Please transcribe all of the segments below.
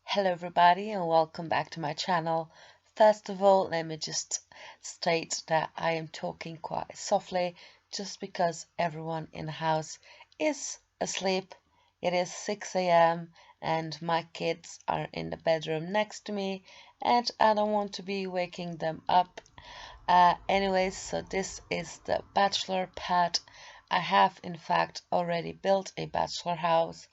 Hello everybody and welcome back to my channel. First of all, let me just state that I am talking quite softly just because everyone in the house is asleep. It is 6 a.m. and my kids are in the bedroom next to me and I don't want to be waking them up. Anyways, so this is the bachelor pad. I have in fact already built a bachelor house,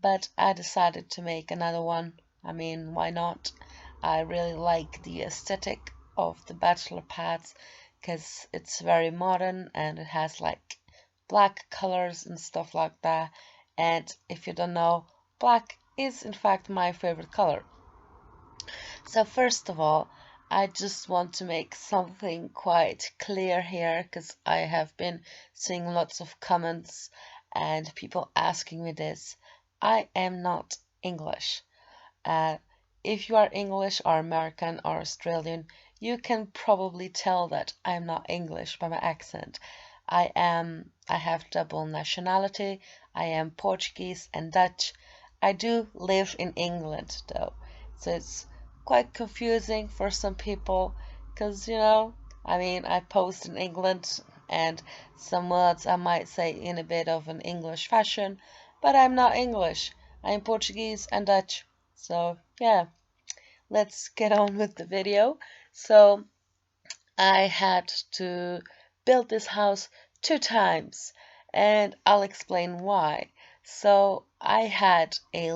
but I decided to make another one. I mean, why not? I really like the aesthetic of the bachelor pads because it's very modern and it has like black colors and stuff like that. And if you don't know, black is in fact my favorite color. So first of all, I just want to make something quite clear here because I have been seeing lots of comments and people asking me this. I am not English. Uh, if you are English or American or Australian, you can probably tell that I'm not English by my accent. I have double nationality. I am Portuguese and Dutch. I do live in England though, so it's quite confusing for some people because, I mean, I post in England and some words I might say in a bit of an English fashion, but I'm not English. I'm Portuguese and Dutch. So, yeah, let's get on with the video. So, I had to build this house 2 times, and I'll explain why. So, I had a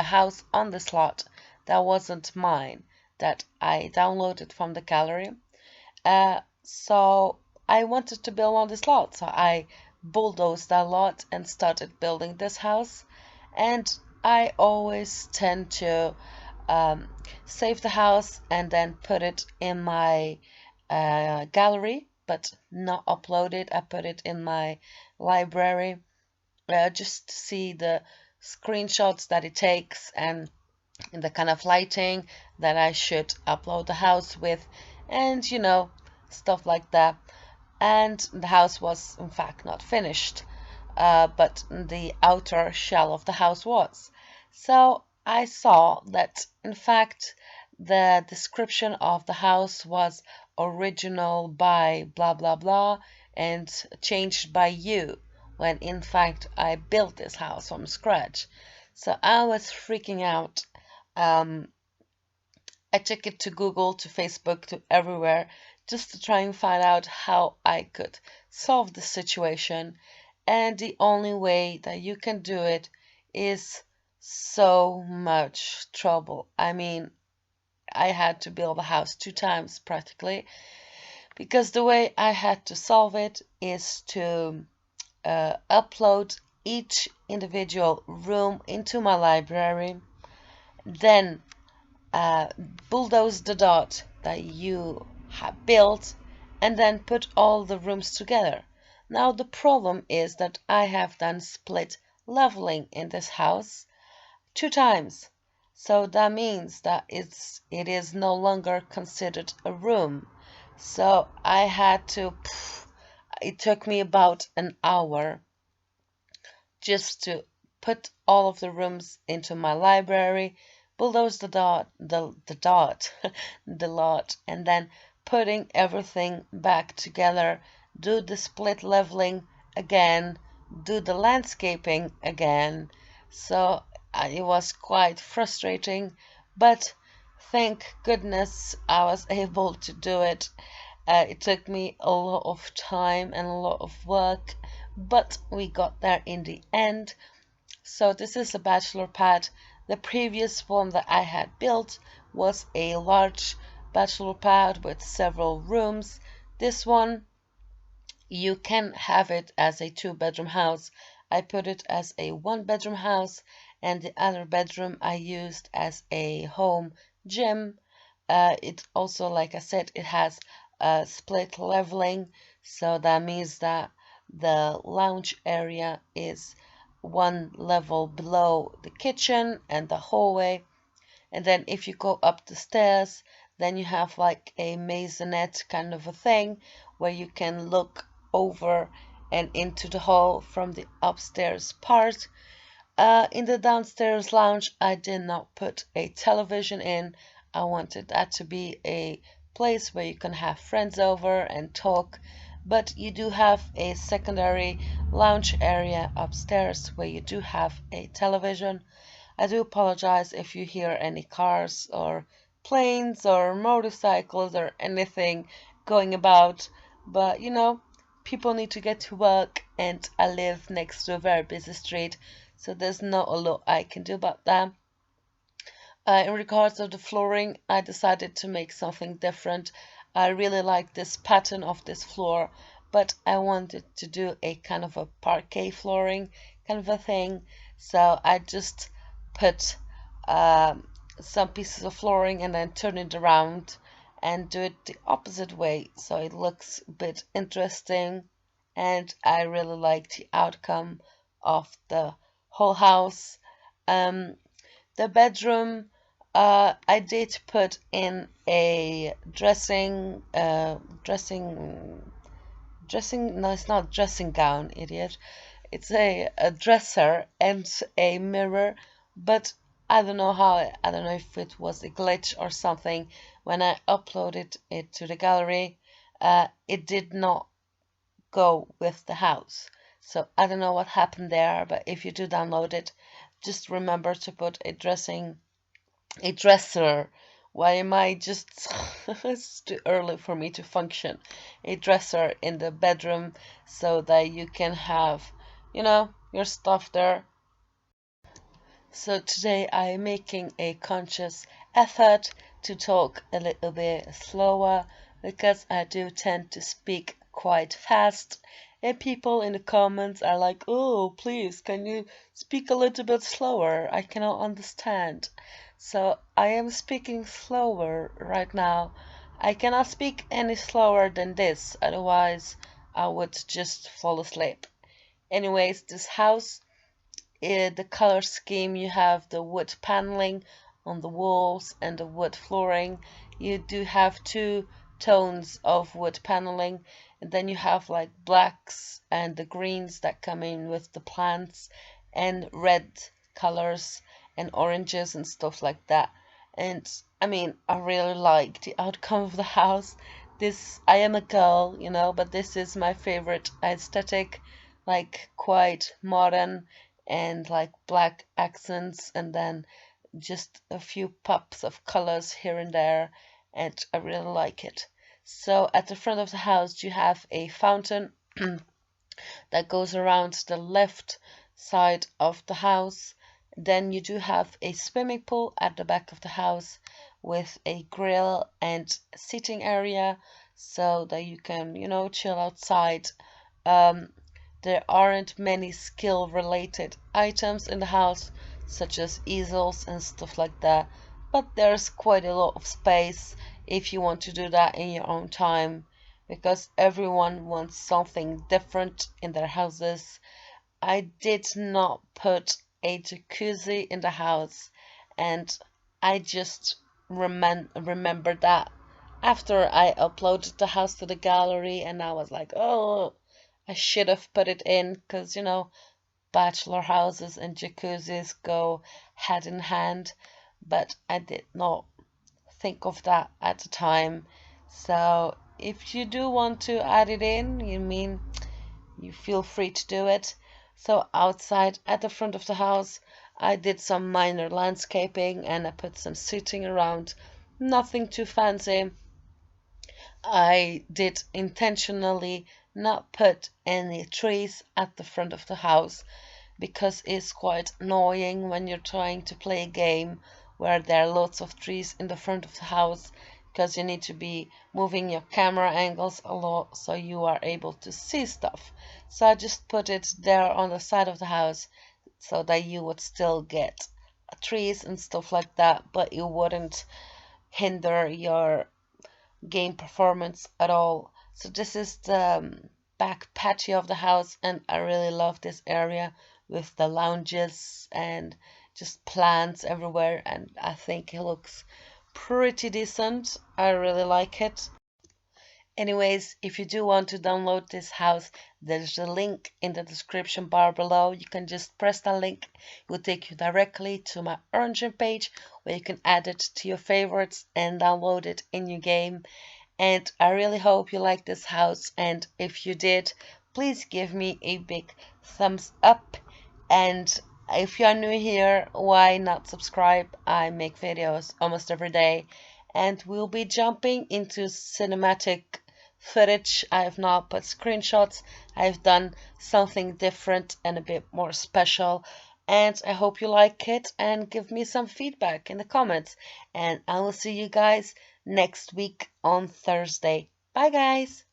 house on this lot that wasn't mine, that I downloaded from the gallery. So I wanted to build on this lot, so I bulldozed that lot and started building this house. And I always tend to um, save the house and then put it in my gallery, but not upload it. I put it in my library just to see the screenshots that it takes and the kind of lighting that I should upload the house with, and stuff like that. And the house was, in fact, not finished, but the outer shell of the house was. So I saw that, in fact, the description of the house was original by blah blah blah and changed by you, when in fact I built this house from scratch. So I was freaking out. um, I took it to Google, to Facebook, to everywhere just to try and find out how I could solve the situation. And the only way that you can do it is so much trouble. I mean, I had to build a house 2 times practically because the way I had to solve it is to upload each individual room into my library, then uh, bulldoze the dot that you have built, and then put all the rooms together. Now the problem is that I have done split leveling in this house 2 times. So that means that it is no longer considered a room. So I had to, it took me about an hour just to put all of the rooms into my library, bulldoze the lot, and then putting everything back together, do the split leveling again, do the landscaping again. So it was quite frustrating, but thank goodness I was able to do it. It took me a lot of time and a lot of work, but we got there in the end. So this is a bachelor pad. The previous one that I had built was a large bachelor pad with several rooms. This one, you can have it as a 2-bedroom house. I put it as a 1-bedroom house, and the other bedroom I used as a home gym. It also, like I said, it has split leveling, so that means that the lounge area is one level below the kitchen and the hallway. And then if you go up the stairs, then you have like a maisonette kind of a thing where you can look over and into the hall from the upstairs part. In the downstairs lounge, I did not put a television in. I wanted that to be a place where you can have friends over and talk. But you do have a secondary lounge area upstairs where you do have a television. I do apologize if you hear any cars or planes or motorcycles or anything going about, but people need to get to work, and I live next to a very busy street, so there's not a lot I can do about that. In regards of the flooring, I decided to make something different. I really like this pattern of this floor, but I wanted to do a kind of a parquet flooring kind of a thing. So I just put um, some pieces of flooring and then turn it around and do it the opposite way, so it looks a bit interesting. And I really like the outcome of the whole house. Um, the bedroom, I did put in a dressing, no, it's not dressing gown, idiot. It's a dresser and a mirror, but I don't know if it was a glitch or something. When I uploaded it to the gallery, it did not go with the house. So I don't know what happened there, but if you do download it, just remember to put a dresser. Why am I just it's too early for me to function? A dresser in the bedroom so that you can have, your stuff there. So today I'm making a conscious effort to talk a little bit slower because I do tend to speak quite fast, and people in the comments are like, "Oh, please, can you speak a little bit slower? I cannot understand." So I am speaking slower right now. I cannot speak any slower than this, otherwise I would just fall asleep. Anyways, this house, the color scheme, you have the wood paneling on the walls and the wood flooring. You do have two tones of wood paneling, and then you have like blacks and the greens that come in with the plants, and red colors and oranges and stuff like that. And I mean, I really like the outcome of the house. This, I am a girl, but this is my favorite aesthetic, like quite modern and like black accents, and then just a few pops of colors here and there, and I really like it. So at the front of the house you have a fountain that goes around the left side of the house. Then you do have a swimming pool at the back of the house with a grill and seating area so that you can, chill outside. Um, there aren't many skill related items in the house, such as easels and stuff like that, but there's quite a lot of space if you want to do that in your own time, because everyone wants something different in their houses. I did not put a jacuzzi in the house, and I just remembered that after I uploaded the house to the gallery, and I was like, oh, I should have put it in, because bachelor houses and jacuzzis go hand in hand, but I did not think of that at the time. So if you do want to add it in, you feel free to do it. So outside at the front of the house, I did some minor landscaping and I put some seating around. Nothing too fancy. I did intentionally not put any trees at the front of the house because it's quite annoying when you're trying to play a game where there are lots of trees in the front of the house, because you need to be moving your camera angles a lot so you are able to see stuff. So I just put it there on the side of the house so that you would still get trees and stuff like that, but it wouldn't hinder your game performance at all. So this is the back patio of the house, and I really love this area with the lounges and just plants everywhere, and I think it looks pretty decent. I really like it. Anyways, if you do want to download this house, there's a link in the description bar below. You can just press that link. It will take you directly to my origin page where you can add it to your favorites and download it in your game. And I really hope you like this house. And if you did, please give me a big thumbs up. And if you are new here, why not subscribe? I make videos almost every day. And we'll be jumping into cinematic footage. I have not put screenshots. I've done something different and a bit more special. And I hope you like it and give me some feedback in the comments. And I will see you guys next week on Thursday. Bye, guys.